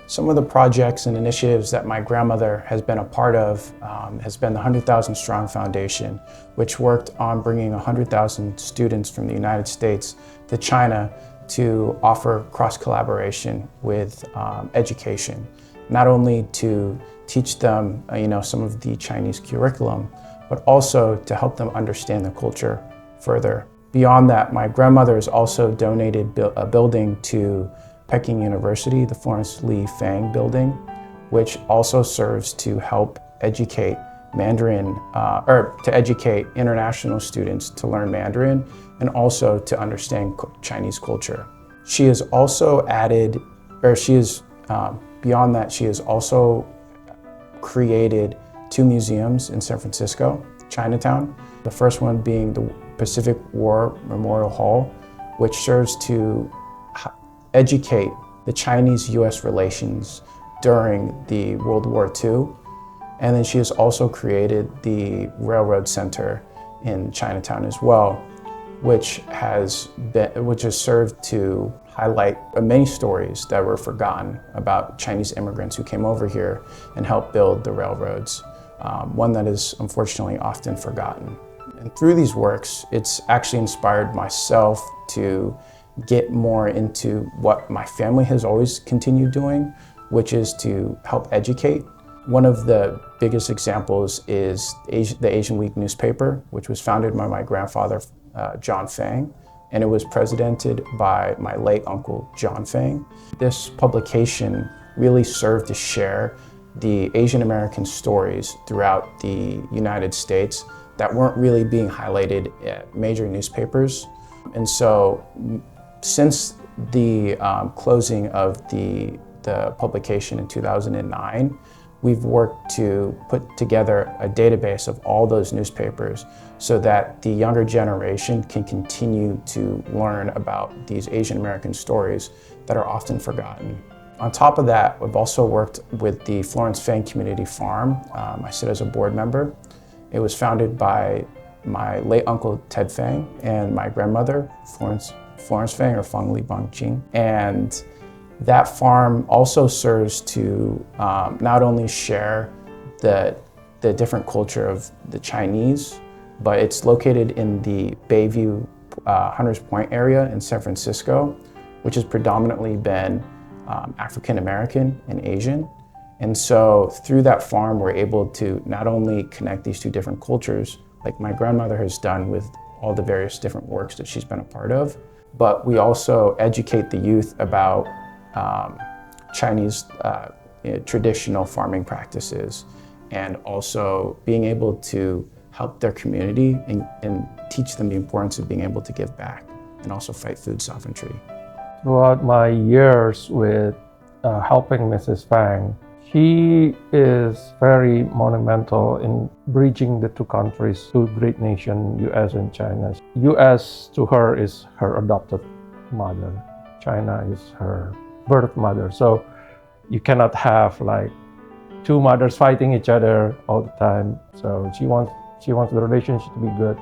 Some of the projects and initiatives that my grandmother has been a part of has been the 100,000 Strong Foundation, which worked on bringing 100,000 students from the United States to China to offer cross-collaboration with education, not only to teach them some of the Chinese curriculum, but also to help them understand the culture further. Beyond that, my grandmother has also donated a building to Peking University, the Florence Fang Building, which also serves to help educate to educate international students to learn Mandarin and also to understand Chinese culture. She has also beyond that, she has also created 2 museums in San Francisco, Chinatown. The first one being the Pacific War Memorial Hall, which serves to educate the Chinese-US relations during the World War II. And then she has also created the Railroad Center in Chinatown as well, which has served to highlight many stories that were forgotten about Chinese immigrants who came over here and helped build the railroads, one that is unfortunately often forgotten. And through these works, it's actually inspired myself to get more into what my family has always continued doing, which is to help educate. One of the biggest examples is the Asian Week newspaper, which was founded by my grandfather, John Fang, and it was presidented by my late uncle, John Fang. This publication really served to share the Asian American stories throughout the United States that weren't really being highlighted at major newspapers. And so since the closing of the publication in 2009, we've worked to put together a database of all those newspapers so that the younger generation can continue to learn about these Asian American stories that are often forgotten. On top of that, we've also worked with the Florence Fang Community Farm. I sit as a board member. It was founded by my late uncle, Ted Fang, and my grandmother, Florence Fang, or Fang Buangqing. And that farm also serves to not only share the different culture of the Chinese, but it's located in the Bayview Hunters Point area in San Francisco, which has predominantly been African American and Asian. And so through that farm, we're able to not only connect these 2 different cultures, like my grandmother has done with all the various different works that she's been a part of, but we also educate the youth about Chinese traditional farming practices, and also being able to help their community and teach them the importance of being able to give back and also fight food sovereignty. Throughout my years with helping Mrs. Fang, she is very monumental in bridging the 2 countries, 2 great nations, US and China. US to her is her adopted mother. China is her birth mother. So you cannot have like 2 mothers fighting each other all the time. So she wants the relationship to be good.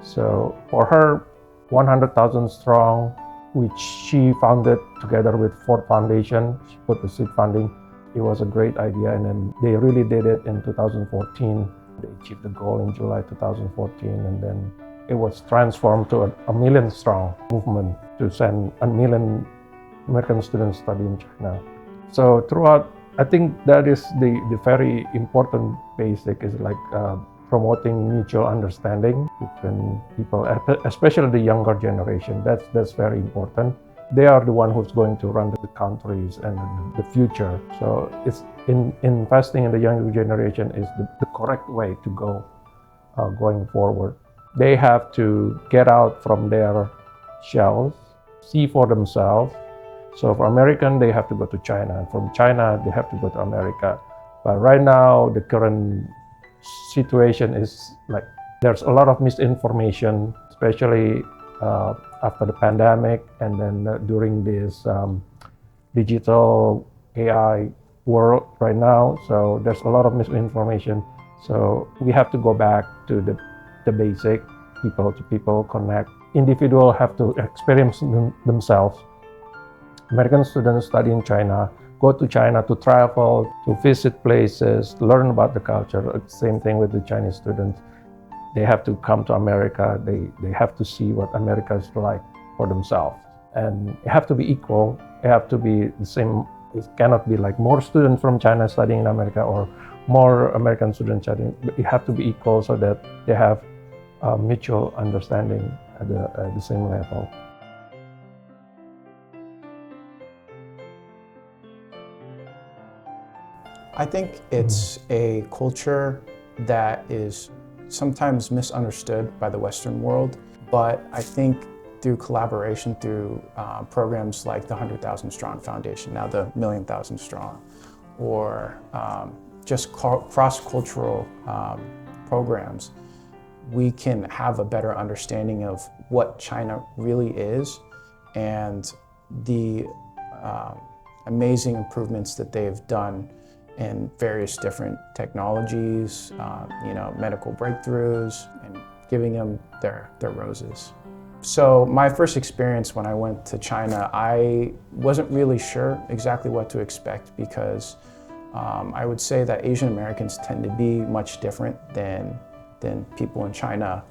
So for her, 100,000 strong, which she founded together with Ford Foundation, she put the seed funding. It was a great idea, and then they really did it in 2014. They achieved the goal in July 2014, and then it was transformed to a million strong movement to send 1 million American students study in China. So throughout, I think that is the very important basic is like promoting mutual understanding between people, especially the younger generation. That's very important. They are the one who's going to run the countries and the future. So it's investing in the younger generation is the correct way to go going forward. They have to get out from their shells, see for themselves. So for American, they have to go to China. And from China, they have to go to America. But right now, the current situation is like there's a lot of misinformation, especially after the pandemic, and then during this digital AI world right now. So there's a lot of misinformation. So we have to go back to the basic, people to people connect. Individuals have to experience themselves. American students study in China, go to China to travel, to visit places, learn about the culture. Same thing with the Chinese students. They have to come to America. They have to see what America is like for themselves. And it have to be equal. It have to be the same. It cannot be like more students from China studying in America or more American students studying. It have to be equal so that they have mutual understanding at the same level. I think it's a culture that is sometimes misunderstood by the Western world, but I think through collaboration, through programs like the 100,000 Strong Foundation, now the 1,000,000 Strong, or just cross-cultural programs, we can have a better understanding of what China really is and the amazing improvements that they've done in various different technologies, medical breakthroughs, and giving them their roses. So my first experience when I went to China, I wasn't really sure exactly what to expect because I would say that Asian Americans tend to be much different than people in China.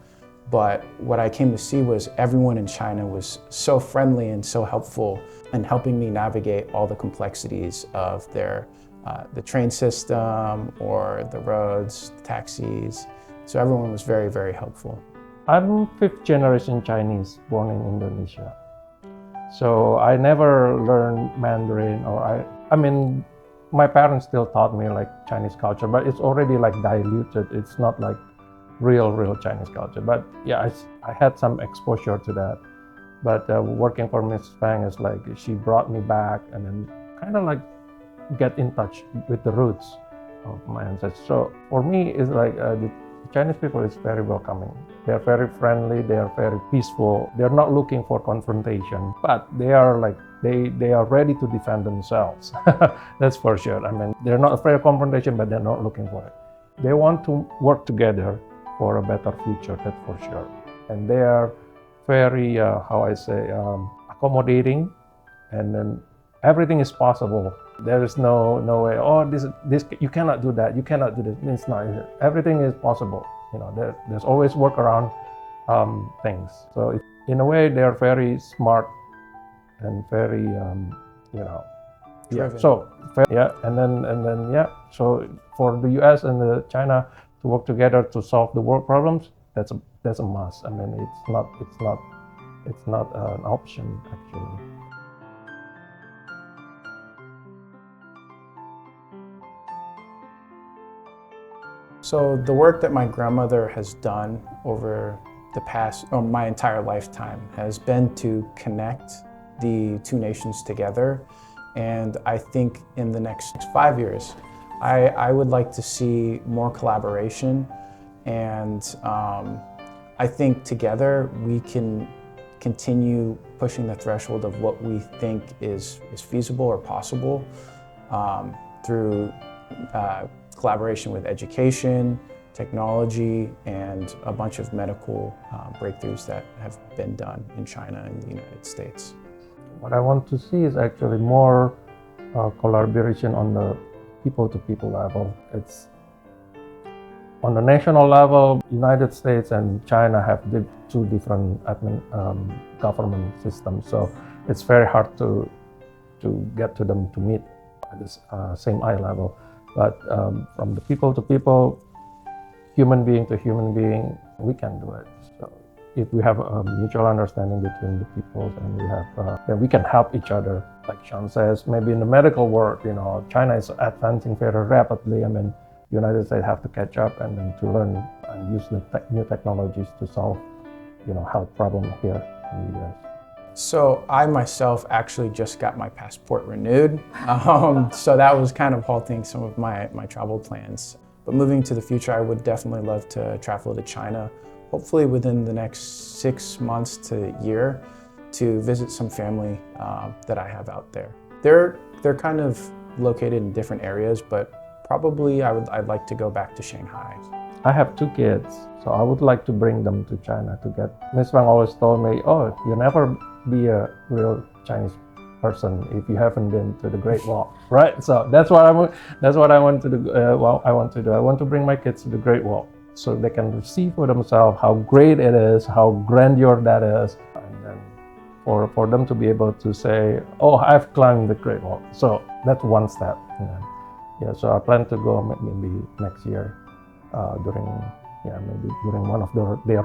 But what I came to see was everyone in China was so friendly and so helpful in helping me navigate all the complexities of the train system or the roads, the taxis. So everyone was very, very helpful. I'm fifth generation Chinese, born in Indonesia. So I never learned Mandarin, or I mean, my parents still taught me like Chinese culture, but it's already like diluted. It's not like real Chinese culture. But yeah, I had some exposure to that. But working for Miss Fang is like, she brought me back and then kind of like get in touch with the roots of my ancestors. So for me, it's like the Chinese people is very welcoming. They're very friendly, they are very peaceful. They're not looking for confrontation, but they are like, they are ready to defend themselves. That's for sure. I mean, they're not afraid of confrontation, but they're not looking for it. They want to work together for a better future, that's for sure. And they are very, accommodating, and then everything is possible. There is no way, oh, this you cannot do that, you cannot do this. It's not. Everything is possible. There's always workaround things. So in a way, they are very smart and very, Driven. So and then So for the U.S. and the China to work together to solve the world problems, that's a must. I mean, it's not an option actually. So the work that my grandmother has done over my entire lifetime has been to connect the two nations together. And I think in the next 5 years, I would like to see more collaboration. And I think together we can continue pushing the threshold of what we think is feasible or possible through collaboration with education, technology, and a bunch of medical breakthroughs that have been done in China and the United States. What I want to see is actually more collaboration on the people-to-people level. It's on the national level, United States and China have two different government systems, so it's very hard to get to them to meet at the same eye level. But from the people to people, human being to human being, we can do it. So if we have a mutual understanding between the peoples, and then we can help each other. Like Sean says, maybe in the medical world, China is advancing very rapidly. I mean, United States have to catch up and then to learn and use the new technologies to solve, health problems here in the US. So I myself actually just got my passport renewed. So that was kind of halting some of my travel plans. But moving to the future, I would definitely love to travel to China, hopefully within the next 6 months to a year, to visit some family that I have out there. They're kind of located in different areas, but probably I'd like to go back to Shanghai. I have 2 kids, so I would like to bring them to China to get. Ms. Fang always told me, "Oh, you'll never be a real Chinese person if you haven't been to the Great Wall, right? So that's what I want to do. I want to bring my kids to the Great Wall so they can see for themselves how great it is, how grandeur that is, and then for them to be able to say, "Oh, I've climbed the Great Wall." So that's one step. Yeah. So I plan to go maybe next year during one of their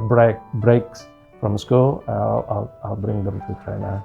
breaks from school. I'll bring them to China